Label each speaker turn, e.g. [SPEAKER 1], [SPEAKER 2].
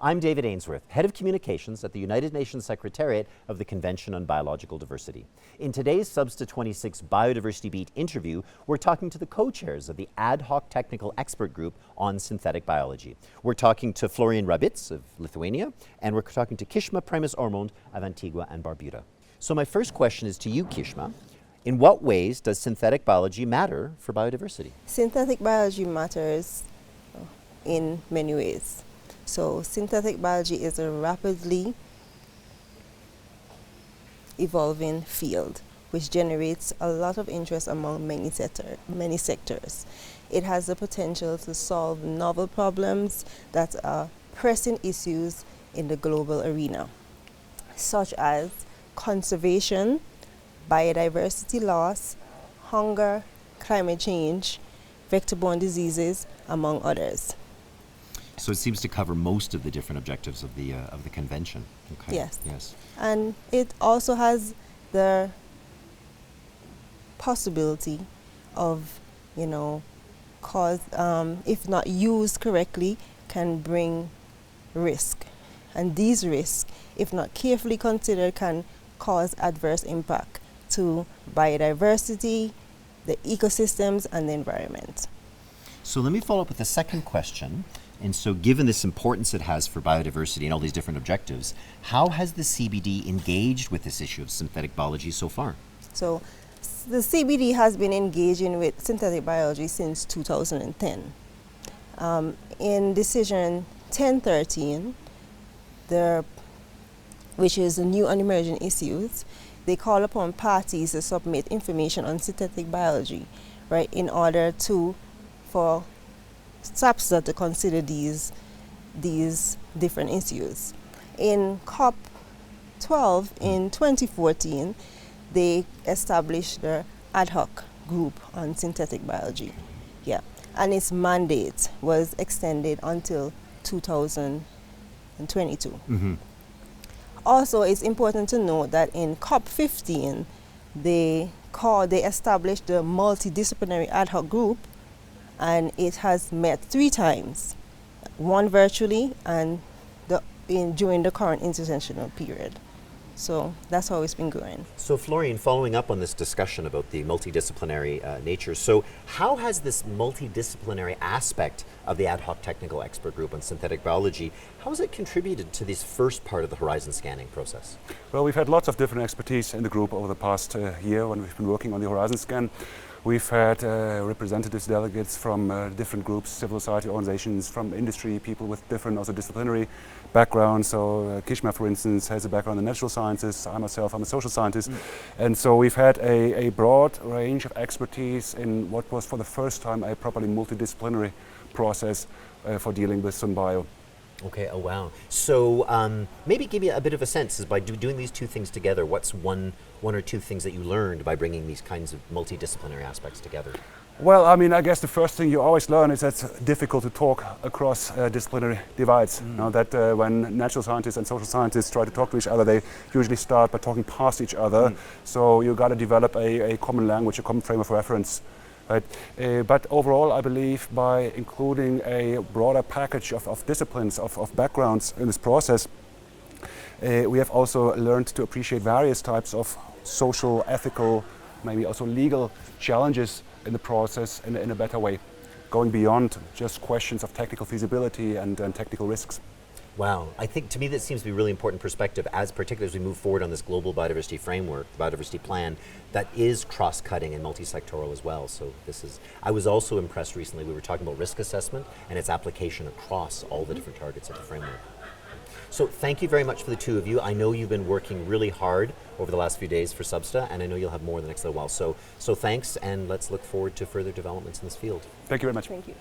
[SPEAKER 1] I'm David Ainsworth, Head of Communications at the United Nations Secretariat of the Convention on Biological Diversity. In today's Substa 26 Biodiversity Beat interview, we're talking to the co-chairs of the Adhoc Technical Expert Group on Synthetic Biology. We're talking to Florian Rabitz of Lithuania, and we're talking to Kishma Primus Ormond of Antigua and Barbuda. So my first question is to you, Kishma. In what ways does synthetic biology matter for biodiversity?
[SPEAKER 2] Synthetic biology matters in many ways. So synthetic biology is a rapidly evolving field which generates a lot of interest among many sectors. It has the potential to solve novel problems that are pressing issues in the global arena, such as conservation, biodiversity loss, hunger, climate change, vector-borne diseases, among others.
[SPEAKER 1] So it seems to cover most of the different objectives of the convention. Okay.
[SPEAKER 2] Yes.
[SPEAKER 1] Yes.
[SPEAKER 2] And it also has the possibility of, if not used correctly, can bring risk. And these risks, if not carefully considered, can cause adverse impact to biodiversity, the ecosystems, and the environment.
[SPEAKER 1] So let me follow up with the second question. And so given this importance it has for biodiversity and all these different objectives, how has the CBD engaged with this issue of synthetic biology so far?
[SPEAKER 2] So the CBD has been engaging with synthetic biology since 2010. In decision 1013, which is the new and emerging issues, they call upon parties to submit information on synthetic biology, right, in order for SAPSA to consider these different issues. In COP12 in 2014, they established the Adhoc group on synthetic biology. Yeah, and its mandate was extended until 2022.
[SPEAKER 1] Mm-hmm.
[SPEAKER 2] Also, it's important to note that in COP15, they established the multidisciplinary ad hoc group, and it has met 3 times, one virtually and during the current interventional period. So that's how it's been going.
[SPEAKER 1] So Florian, following up on this discussion about the multidisciplinary nature, so how has this multidisciplinary aspect of the Ad Hoc Technical Expert Group on Synthetic Biology, how has it contributed to this first part of the horizon scanning process?
[SPEAKER 3] Well, we've had lots of different expertise in the group over the past year when we've been working on the horizon scan. We've had representatives, delegates from different groups, civil society organizations, from industry, people with different also disciplinary backgrounds. So Kishma, for instance, has a background in natural sciences. I myself, I'm a social scientist. And so we've had a broad range of expertise in what was for the first time a properly multidisciplinary process for dealing with SynBio.
[SPEAKER 1] Okay, oh wow. So maybe give you a bit of a sense, is by doing these two things together, what's one or two things that you learned by bringing these kinds of multidisciplinary aspects together?
[SPEAKER 3] Well, I mean, I guess the first thing you always learn is that it's difficult to talk across disciplinary divides. You know, that when natural scientists and social scientists try to talk to each other, they usually start by talking past each other. So you got to develop a common language, a common frame of reference. Right. But overall, I believe by including a broader package of disciplines, of backgrounds in this process, we have also learned to appreciate various types of social, ethical, maybe also legal challenges in the process in a better way, going beyond just questions of technical feasibility and technical risks.
[SPEAKER 1] Wow, I think to me that seems to be a really important perspective, particularly as we move forward on this global biodiversity framework, biodiversity plan, that is cross-cutting and multi-sectoral as well. So I was also impressed recently, we were talking about risk assessment and its application across all the different targets of the framework. So thank you very much for the two of you. I know you've been working really hard over the last few days for Substa, and I know you'll have more in the next little while. So thanks, and let's look forward to further developments in this field.
[SPEAKER 3] Thank you very much.
[SPEAKER 2] Thank you.